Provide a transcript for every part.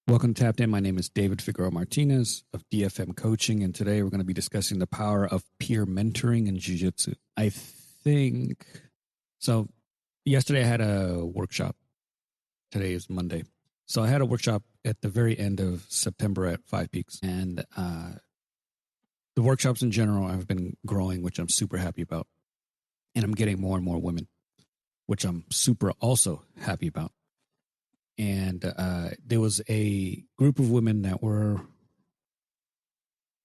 Welcome to Tapped In. My name is David Figueroa-Martinez of DFM Coaching, and today we're going to be discussing the power of peer mentoring in Jiu-Jitsu. So yesterday I had a workshop. Today is Monday. So I had a workshop at the very end of September at Five Peaks, and the workshops in general have been growing, which I'm super happy about. And I'm getting more and more women, which I'm super also happy about. And there was a group of women that were,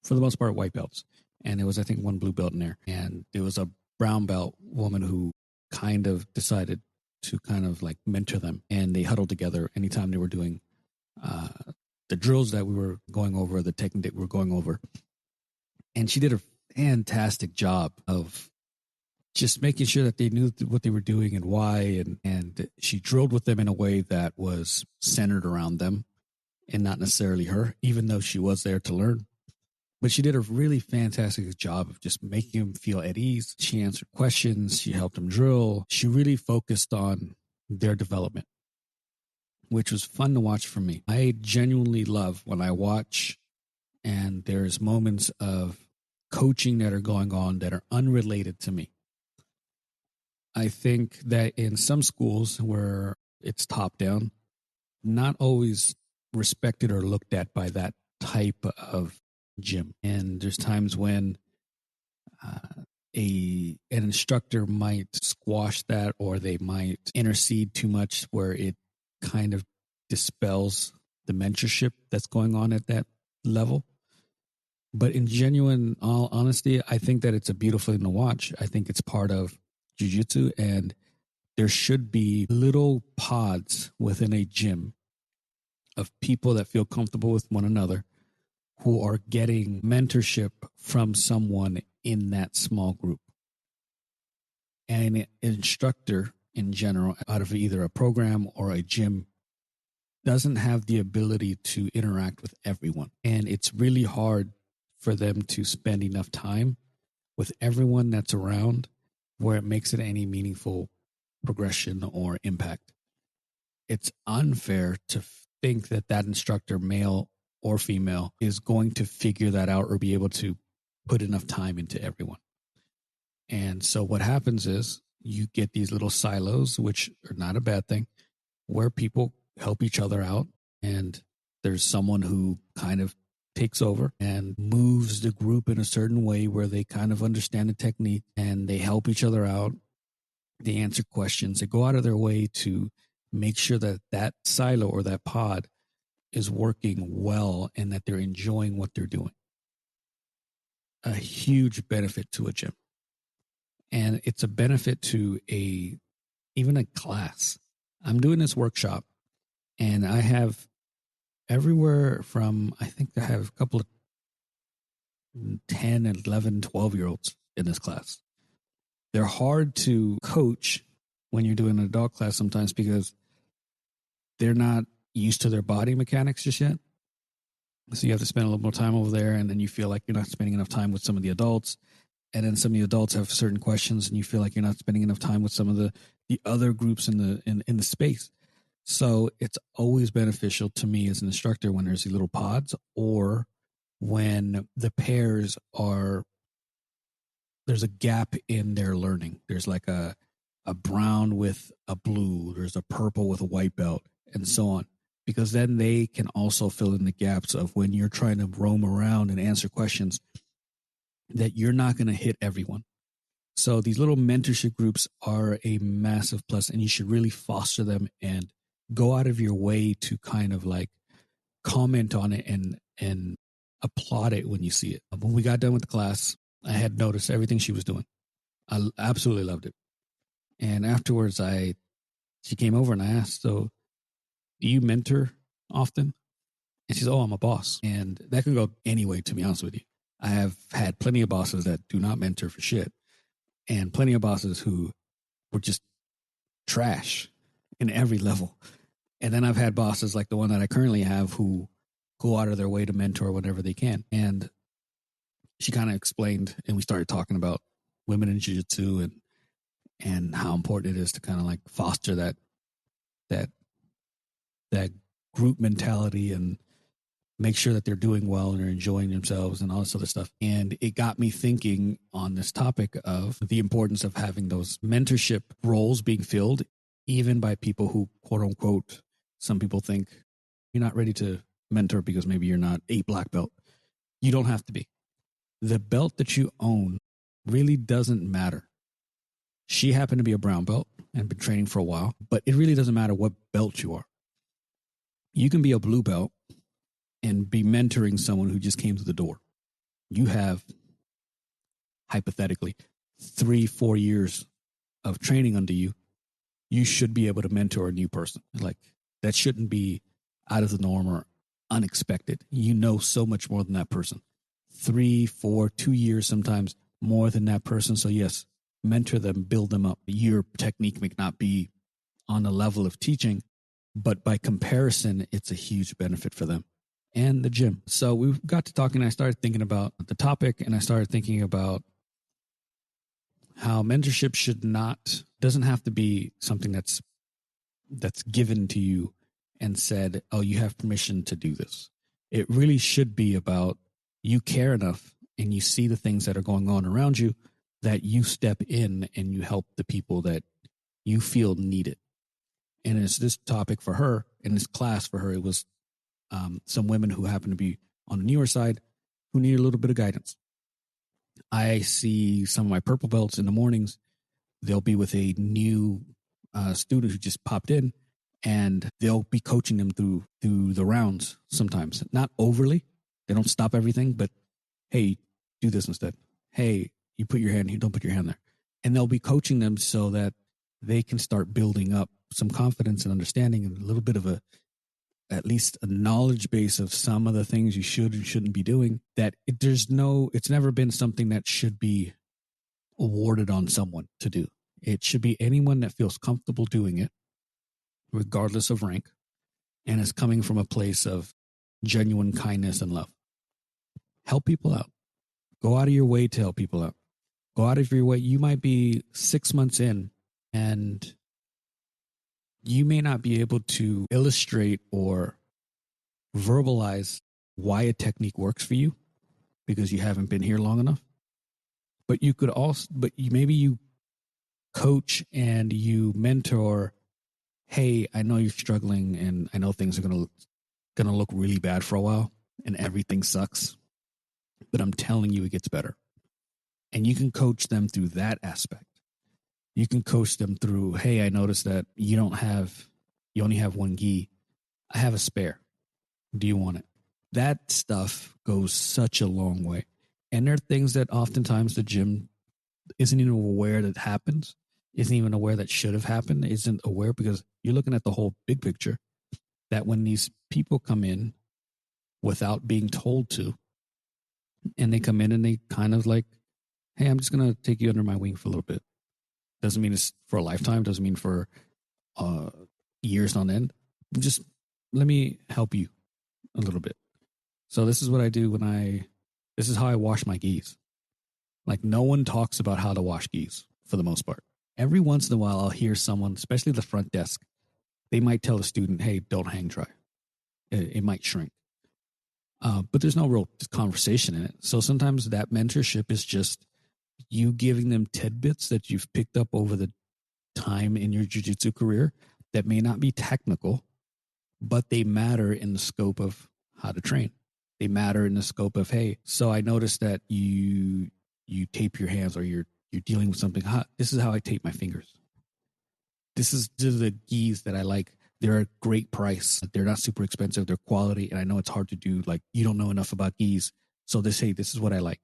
for the most part, white belts. And there was, I think, one blue belt in there. And there was a brown belt woman who kind of decided to kind of like mentor them. And they huddled together anytime they were doing the drills that we were going over, the technique that we were going over. And she did a fantastic job of just making sure that they knew what they were doing and why. And she drilled with them in a way that was centered around them and not necessarily her, even though she was there to learn. But she did a really fantastic job of just making them feel at ease. She answered questions. She helped them drill. She really focused on their development, which was fun to watch for me. I genuinely love when I watch and there's moments of coaching that are going on that are unrelated to me. I think that in some schools where it's top down, not always respected or looked at by that type of gym. And there's times when an instructor might squash that, or they might intercede too much where it kind of dispels the mentorship that's going on at that level. But in genuine, all honesty, I think that it's a beautiful thing to watch. I think it's part of Jiu-Jitsu, and there should be little pods within a gym of people that feel comfortable with one another who are getting mentorship from someone in that small group. And an instructor in general, out of either a program or a gym, doesn't have the ability to interact with everyone. And it's really hard for them to spend enough time with everyone that's around where it makes it any meaningful progression or impact. It's unfair to think that that instructor, male or female, is going to figure that out or be able to put enough time into everyone. And so what happens is you get these little silos, which are not a bad thing, where people help each other out. And there's someone who kind of takes over and moves the group in a certain way where they kind of understand the technique and they help each other out. They answer questions. They go out of their way to make sure that that silo or that pod is working well and that they're enjoying what they're doing. A huge benefit to a gym. And it's a benefit to even a class. I'm doing this workshop and I have everywhere from, I think I have a couple of 10, 11, 12-year-olds in this class. They're hard to coach when you're doing an adult class sometimes because they're not used to their body mechanics just yet. So you have to spend a little more time over there, and then you feel like you're not spending enough time with some of the adults. And then some of the adults have certain questions, and you feel like you're not spending enough time with some of the other groups in the space. So it's always beneficial to me as an instructor when there's these little pods or when the pairs there's a gap in their learning. There's like a brown with a blue, there's a purple with a white belt, and so on. Because then they can also fill in the gaps of when you're trying to roam around and answer questions that you're not going to hit everyone. So these little mentorship groups are a massive plus, and you should really foster them and go out of your way to kind of like comment on it and applaud it when you see it. When we got done with the class, I had noticed everything she was doing. I absolutely loved it. And afterwards, she came over and I asked, so do you mentor often? And she said, oh, I'm a boss. And that can go any way, to be honest with you. I have had plenty of bosses that do not mentor for shit, and plenty of bosses who were just trash in every level. And then I've had bosses like the one that I currently have who go out of their way to mentor whenever they can. And she kind of explained, and we started talking about women in jiu-jitsu and how important it is to kind of like foster that group mentality and make sure that they're doing well and they're enjoying themselves and all this other stuff. And it got me thinking on this topic of the importance of having those mentorship roles being filled, even by people who, quote unquote, some people think you're not ready to mentor because maybe you're not a black belt. You don't have to be. The belt that you own really doesn't matter. She happened to be a brown belt and been training for a while, but it really doesn't matter what belt you are. You can be a blue belt and be mentoring someone who just came through the door. You have, hypothetically, 3-4 years of training under you. You should be able to mentor a new person. Like, that shouldn't be out of the norm or unexpected. You know so much more than that person. 3, 4, 2 years, sometimes more than that person. So yes, mentor them, build them up. Your technique may not be on the level of teaching, but by comparison, it's a huge benefit for them and the gym. So we got to talking, and I started thinking about the topic, and I started thinking about how mentorship doesn't have to be something that's given to you and said, oh, you have permission to do this. It really should be about you care enough and you see the things that are going on around you that you step in and you help the people that you feel need it. And it's this topic for her, in this class for her, it was some women who happen to be on the newer side who need a little bit of guidance. I see some of my purple belts in the mornings. They'll be with a new student who just popped in, and they'll be coaching them through the rounds sometimes. Not overly. They don't stop everything, but hey, do this instead. Hey, you put your hand here, don't put your hand there. And they'll be coaching them so that they can start building up some confidence and understanding and a little bit of at least a knowledge base of some of the things you should and shouldn't be doing. That it's never been something that should be awarded on someone to do. It should be anyone that feels comfortable doing it, regardless of rank, and is coming from a place of genuine kindness and love. Help people out. Go out of your way to help people out. Go out of your way. You might be 6 months in and you may not be able to illustrate or verbalize why a technique works for you because you haven't been here long enough. But you could also, maybe you coach and you mentor. Hey, I know you're struggling and I know things are going to look really bad for a while and everything sucks, but I'm telling you, it gets better. And you can coach them through that aspect. You can coach them through, hey, I noticed that you only have one gi. I have a spare. Do you want it? That stuff goes such a long way. And there are things that oftentimes the gym isn't even aware that happens, isn't even aware that should have happened, isn't aware because you're looking at the whole big picture, that when these people come in without being told to, and they come in and they kind of like, hey, I'm just going to take you under my wing for a little bit. Doesn't mean it's for a lifetime. Doesn't mean for years on end. Just let me help you a little bit. So this is what I do this is how I wash my gis. Like, no one talks about how to wash gis for the most part. Every once in a while, I'll hear someone, especially the front desk, they might tell a student, hey, don't hang dry. It might shrink. But there's no real conversation in it. So sometimes that mentorship is just you giving them tidbits that you've picked up over the time in your jiu-jitsu career that may not be technical, but they matter in the scope of how to train. They matter in the scope of, hey, so I noticed that you tape your hands or you're dealing with something. This is how I tape my fingers. This is the gis that I like. They're a great price. They're not super expensive. They're quality. And I know it's hard to do. Like, you don't know enough about gis. So this is what I like.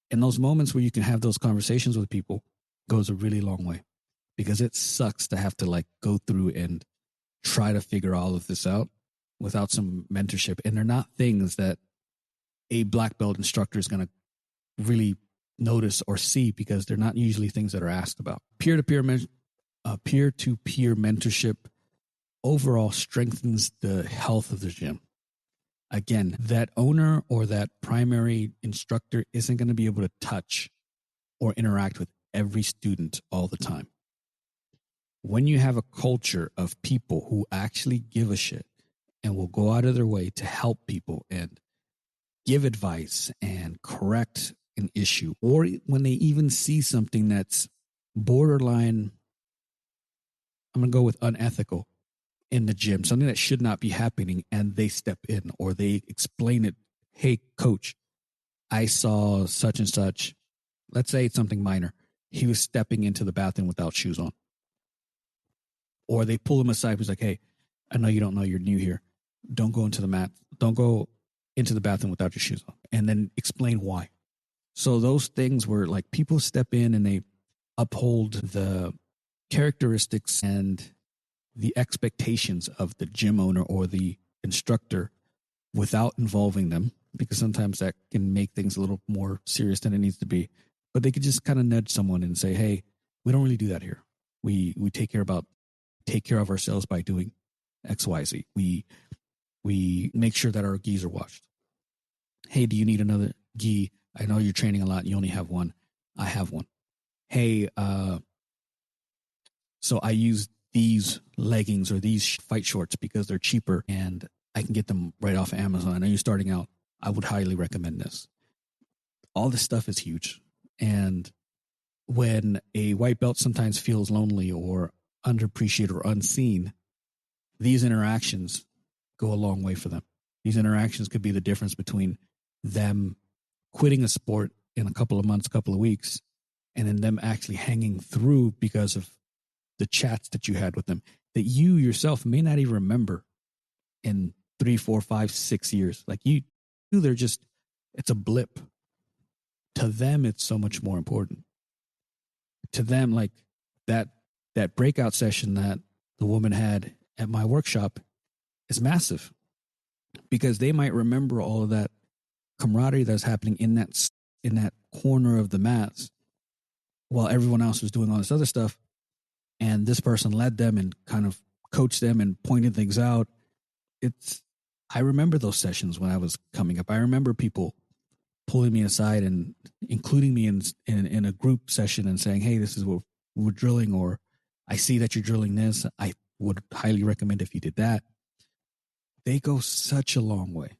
And those moments where you can have those conversations with people goes a really long way, because it sucks to have to like go through and try to figure all of this out without some mentorship. And they're not things that a black belt instructor is going to really notice or see, because they're not usually things that are asked about. Peer-to-peer mentorship overall strengthens the health of the gym. Again, that owner or that primary instructor isn't going to be able to touch or interact with every student all the time. When you have a culture of people who actually give a shit and will go out of their way to help people and give advice and correct an issue, or when they even see something that's borderline, I'm going to go with unethical in the gym, something that should not be happening, and they step in or they explain it. Hey, coach, I saw such and such. Let's say it's something minor. He was stepping into the bathroom without shoes on. Or they pull him aside. He's like, hey, I know you don't know you're new here. Don't go into the mat. Don't go into the bathroom without your shoes on. And then explain why. So those things where like people step in and they uphold the characteristics and the expectations of the gym owner or the instructor without involving them, because sometimes that can make things a little more serious than it needs to be. But they could just kind of nudge someone and say, hey, we don't really do that here. We take care of ourselves by doing X, Y, Z. We make sure that our gis are washed. Hey, do you need another gi? I know you're training a lot. You only have one. I have one. Hey, so I use these leggings or these fight shorts because they're cheaper and I can get them right off of Amazon. I know you're starting out. I would highly recommend this. All this stuff is huge. And when a white belt sometimes feels lonely or underappreciated or unseen, these interactions go a long way for them. These interactions could be the difference between them quitting a sport in a couple of months, couple of weeks, and then them actually hanging through because of the chats that you had with them that you yourself may not even remember in 3, 4, 5, 6 years. Like they're just, it's a blip. To them, it's so much more important. To them, like that breakout session that the woman had at my workshop is massive because they might remember all of that camaraderie that's happening in that corner of the mats while everyone else was doing all this other stuff. And this person led them and kind of coached them and pointed things out. I remember those sessions when I was coming up. I remember people pulling me aside and including me in a group session and saying, hey, this is what we're drilling, or I see that you're drilling this. I would highly recommend if you did that. They go such a long way.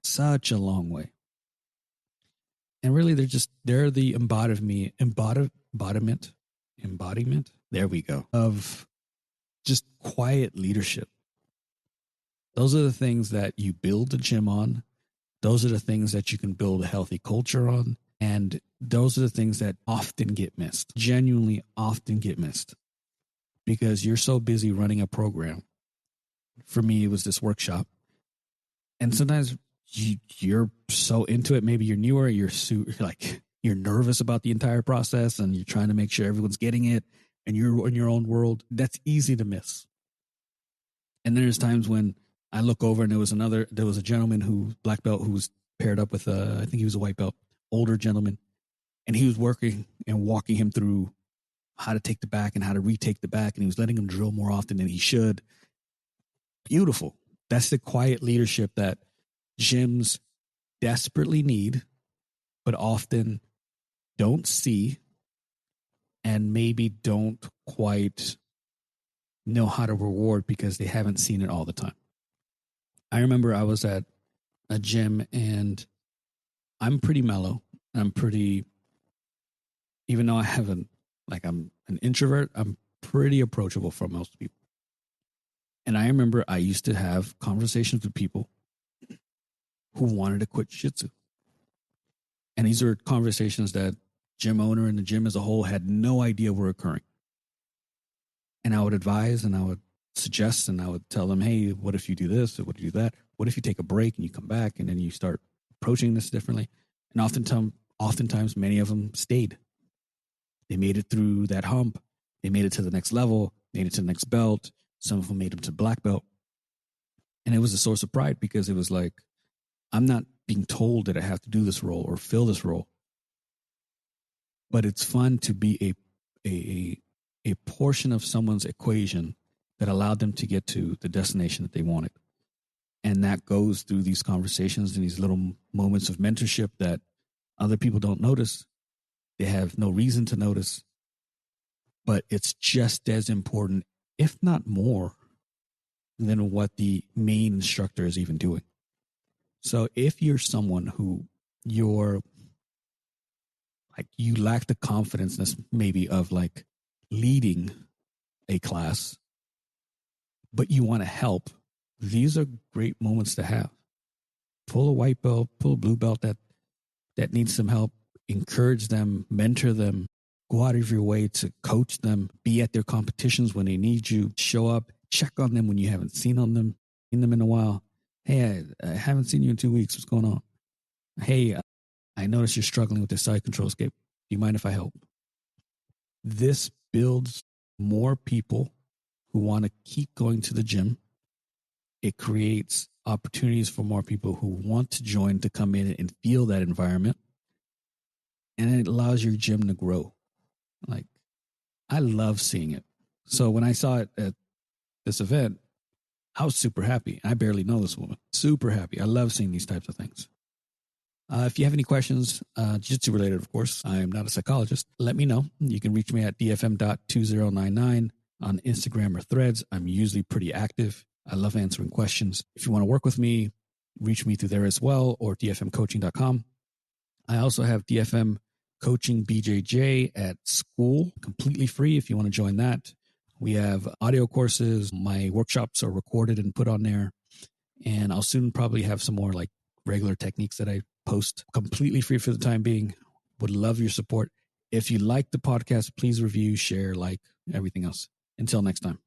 And really, they're the embodiment. There we go. Of just quiet leadership. Those are the things that you build the gym on. Those are the things that you can build a healthy culture on. And those are the things that often get missed, genuinely often get missed because you're so busy running a program. For me, it was this workshop. And sometimes you're so into it. Maybe you're newer. You're nervous about the entire process and you're trying to make sure everyone's getting it and you're in your own world. That's easy to miss. And there's times when I look over and there was a gentleman black belt who was paired up with I think he was a white belt, older gentleman. And he was working and walking him through how to take the back and how to retake the back. And he was letting him drill more often than he should. Beautiful. That's the quiet leadership that gyms desperately need, but often don't see and maybe don't quite know how to reward because they haven't seen it all the time. I remember I was at a gym and I'm pretty mellow. Even though I'm an introvert, I'm pretty approachable for most people. And I remember I used to have conversations with people who wanted to quit jiu-jitsu. And these are conversations that gym owner and the gym as a whole had no idea were occurring. And I would advise and I would suggest and I would tell them, hey, what if you do this? Or what if you do that? What if you take a break and you come back and then you start approaching this differently? And oftentimes many of them stayed. They made it through that hump. They made it to the next level, made it to the next belt. Some of them made them to black belt. And it was a source of pride because it was like, I'm not being told that I have to do this role or fill this role. But it's fun to be a portion of someone's equation that allowed them to get to the destination that they wanted. And that goes through these conversations and these little moments of mentorship that other people don't notice. They have no reason to notice. But it's just as important, if not more, than what the main instructor is even doing. So if you're someone who you're like, you lack the confidence maybe of like leading a class, but you want to help, these are great moments to have. Pull a white belt, pull a blue belt that needs some help, encourage them, mentor them, go out of your way to coach them, be at their competitions when they need you, show up, check on them when you haven't seen them in a while. Hey, I haven't seen you in 2 weeks. What's going on? Hey, I noticed you're struggling with the side control escape. Do you mind if I help? This builds more people who want to keep going to the gym. It creates opportunities for more people who want to join to come in and feel that environment. And it allows your gym to grow. Like, I love seeing it. So when I saw it at this event, I was super happy. I barely know this woman. Super happy. I love seeing these types of things. If you have any questions, jiu-jitsu related, of course, I am not a psychologist. Let me know. You can reach me at dfm.2099 on Instagram or Threads. I'm usually pretty active. I love answering questions. If you want to work with me, reach me through there as well, or dfmcoaching.com. I also have DFM Coaching BJJ at school, completely free if you want to join that. We have audio courses. My workshops are recorded and put on there. And I'll soon probably have some more like regular techniques that I post, completely free for the time being. Would love your support. If you like the podcast, please review, share, like, everything else. Until next time.